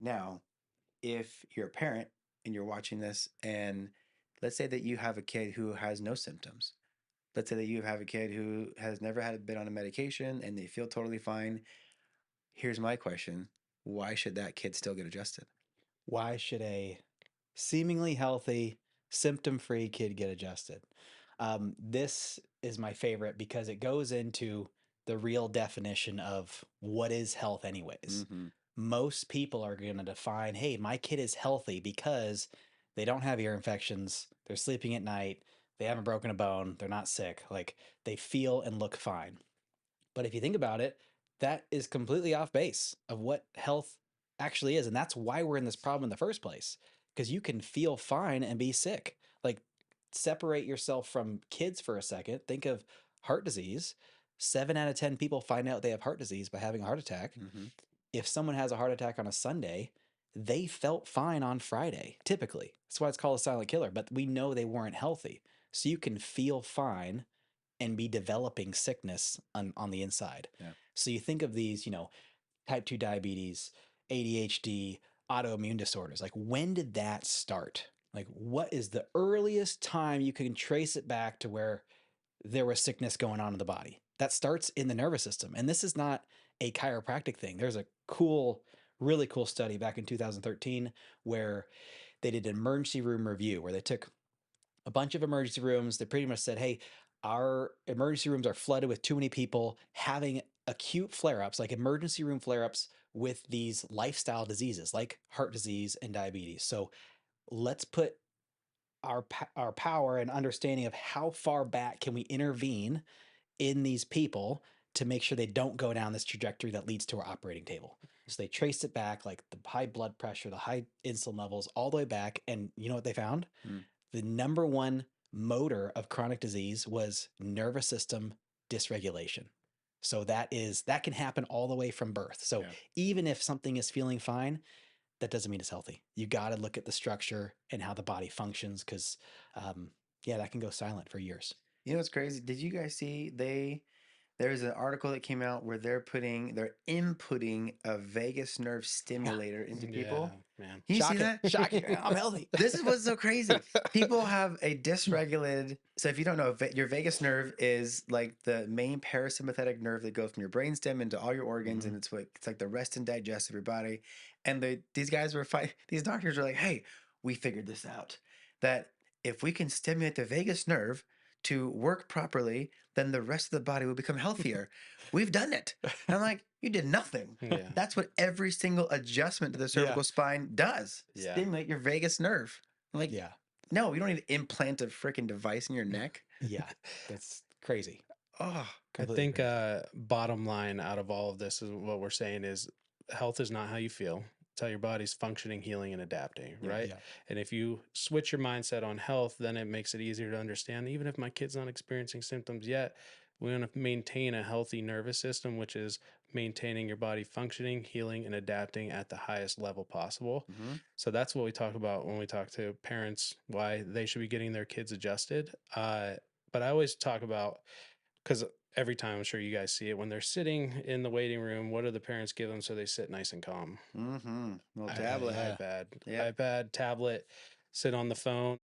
Now, if you're a parent and you're watching this, and let's say that you have a kid who has no symptoms. Let's say that you have a kid who has never had been on a medication and they feel totally fine. Here's my question. Why should that kid still get adjusted? Why should a seemingly healthy, symptom-free kid get adjusted? This is my favorite because it goes into the real definition of what is health, anyways. Mm-hmm. Most people are going to define, hey, my kid is healthy because they don't have ear infections, they're sleeping at night, they haven't broken a bone, they're not sick, like they feel and look fine. But if you think about it, that is completely off base of what health actually is. And that's why we're in this problem in the first place. Because you can feel fine and be sick. Like, separate yourself from kids for a second. Think of heart disease. 7 out of 10 people find out they have heart disease by having a heart attack. Mm-hmm. If someone has a heart attack on a Sunday, they felt fine on Friday, typically. That's why it's called a silent killer. But we know they weren't healthy. So you can feel fine and be developing sickness on the inside. Yeah. So you think of these, type 2 diabetes, ADHD, autoimmune disorders. Like, when did that start? Like, what is the earliest time you can trace it back to where there was sickness going on in the body? That starts in the nervous system. And this is not a chiropractic thing. There's a really cool study back in 2013 where they did an emergency room review where they took a bunch of emergency rooms. They pretty much said, hey, our emergency rooms are flooded with too many people having acute flare ups, like emergency room flare ups with these lifestyle diseases like heart disease and diabetes. So let's put our power and understanding of how far back can we intervene in these people to make sure they don't go down this trajectory that leads to our operating table. So they traced it back, like the high blood pressure, the high insulin levels, all the way back. And you know what they found? Mm. The number one motor of chronic disease was nervous system dysregulation. So that can happen all the way from birth. So Yeah. even if something is feeling fine, that doesn't mean it's healthy. You got to look at the structure and how the body functions because, yeah, that can go silent for years. You know what's crazy? Did you guys see there's an article that came out where they're inputting a vagus nerve Yeah, stimulator into people? yeah, man. Can you see Shocking, that? shocking. I'm healthy. This is what's so crazy. People have a dysregulated. So if you don't know, your vagus nerve is like the main parasympathetic nerve that goes from your brainstem into all your organs, Mhm. and it's like the rest and digest of your body. And these guys were fighting. These doctors were like, "Hey, we figured this out. That if we can stimulate the vagus nerve to work properly, then the rest of the body will become healthier. We've done it." And I'm like, "You did nothing. Yeah, That's what every single adjustment to the yeah, cervical spine does. yeah, Stimulate your vagus nerve." I'm like, yeah, no, you don't need to implant a freaking device in your neck. yeah. That's crazy. Oh, I Completely think crazy. bottom line out of all of this is what we're saying is health is not how you feel. It's how your body's functioning, healing, and adapting, yeah. right? Yeah. And if you switch your mindset on health, then it makes it easier to understand. Even if my kid's not experiencing symptoms yet, we want to maintain a healthy nervous system, which is maintaining your body functioning, healing, and adapting at the highest level possible. Mm-hmm. So that's what we talk about when we talk to parents, why they should be getting their kids adjusted. But I always talk about, because every time I'm sure you guys see it when they're sitting in the waiting room, what do the parents give them so they sit nice and calm? Mm-hmm. Little I, tablet. Yeah. iPad, Yep. tablet, sit on the phone.